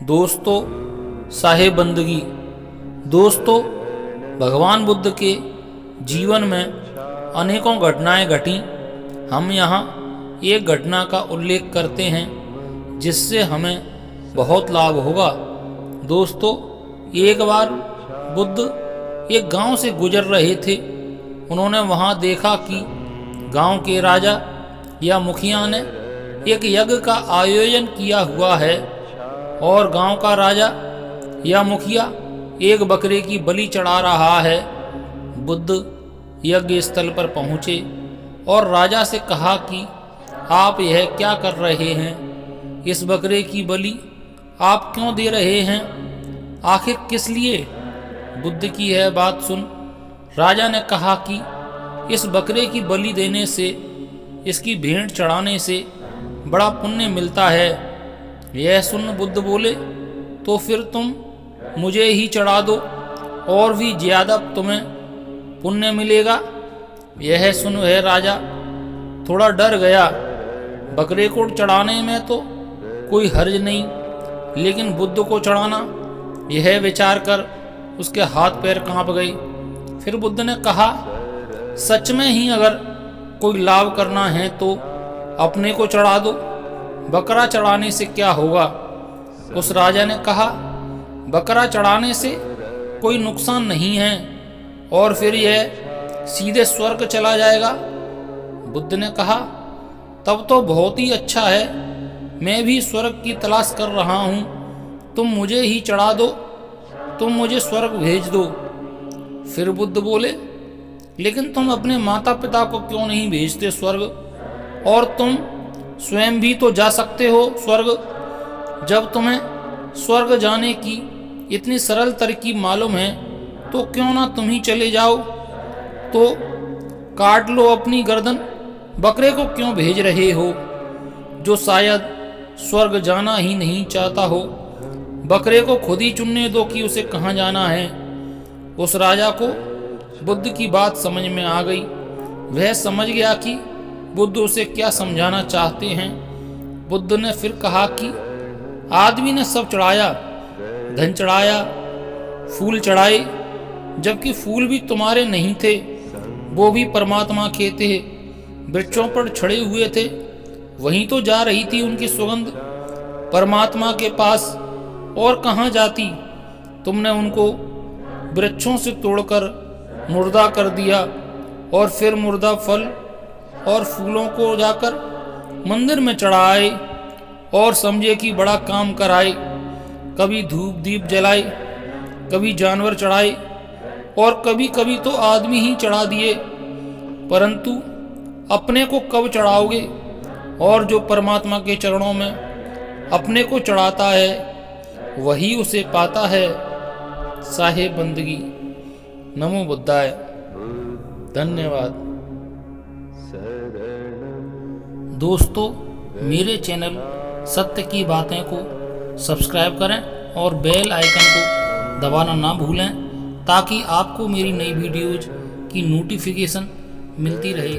दोस्तों, साहिब बंदगी। दोस्तों, भगवान बुद्ध के जीवन में अनेकों घटनाएं घटी। हम यहाँ एक घटना का उल्लेख करते हैं जिससे हमें बहुत लाभ होगा। दोस्तों, एक बार बुद्ध एक गांव से गुजर रहे थे। उन्होंने वहां देखा कि गांव के राजा या मुखिया ने एक यज्ञ का आयोजन किया हुआ है और गांव का राजा या मुखिया एक बकरे की बलि चढ़ा रहा है। बुद्ध यज्ञ स्थल पर पहुँचे और राजा से कहा कि आप यह क्या कर रहे हैं? इस बकरे की बलि आप क्यों दे रहे हैं? आखिर किस लिए? बुद्ध की यह बात सुन राजा ने कहा कि इस बकरे की बलि देने से, इसकी भेंट चढ़ाने से बड़ा पुण्य मिलता है। यह सुन बुद्ध बोले, तो फिर तुम मुझे ही चढ़ा दो और भी ज्यादा तुम्हें पुण्य मिलेगा। यह सुन वह राजा थोड़ा डर गया। बकरे को चढ़ाने में तो कोई हर्ज नहीं, लेकिन बुद्ध को चढ़ाना, यह विचार कर उसके हाथ पैर कांप गए। फिर बुद्ध ने कहा, सच में ही अगर कोई लाभ करना है तो अपने को चढ़ा दो, बकरा चढ़ाने से क्या होगा? उस राजा ने कहा, बकरा चढ़ाने से कोई नुकसान नहीं है और फिर यह सीधे स्वर्ग चला जाएगा। बुद्ध ने कहा, तब तो बहुत ही अच्छा है, मैं भी स्वर्ग की तलाश कर रहा हूँ, तुम मुझे ही चढ़ा दो, तुम मुझे स्वर्ग भेज दो। फिर बुद्ध बोले, लेकिन तुम अपने माता पिता को क्यों नहीं भेजते स्वर्ग? और तुम स्वयं भी तो जा सकते हो स्वर्ग। जब तुम्हें स्वर्ग जाने की इतनी सरल तरकीब मालूम है तो क्यों ना तुम ही चले जाओ? तो काट लो अपनी गर्दन, बकरे को क्यों भेज रहे हो जो शायद स्वर्ग जाना ही नहीं चाहता हो? बकरे को खुद ही चुनने दो कि उसे कहाँ जाना है। उस राजा को बुद्ध की बात समझ में आ गई। वह समझ गया कि बुद्ध उसे क्या समझाना चाहते हैं। बुद्ध ने फिर कहा कि आदमी ने सब चढ़ाया, धन चढ़ाया, फूल चढ़ाए, जबकि फूल भी तुम्हारे नहीं थे, वो भी परमात्मा के थे। वृक्षों पर छड़े हुए थे, वहीं तो जा रही थी उनकी सुगंध परमात्मा के पास, और कहाँ जाती? तुमने उनको वृक्षों से तोड़कर मुर्दा कर दिया और फिर मुर्दा फल और फूलों को जाकर मंदिर में चढ़ाए और समझे कि बड़ा काम कराए। कभी धूप दीप जलाए, कभी जानवर चढ़ाए और कभी कभी तो आदमी ही चढ़ा दिए। परंतु अपने को कब चढ़ाओगे? और जो परमात्मा के चरणों में अपने को चढ़ाता है वही उसे पाता है। साहिब बंदगी। नमो बुद्धाय। धन्यवाद। दोस्तों, मेरे चैनल सत्य की बातें को सब्सक्राइब करें और बेल आइकन को दबाना ना भूलें ताकि आपको मेरी नई वीडियोज की नोटिफिकेशन मिलती रहे।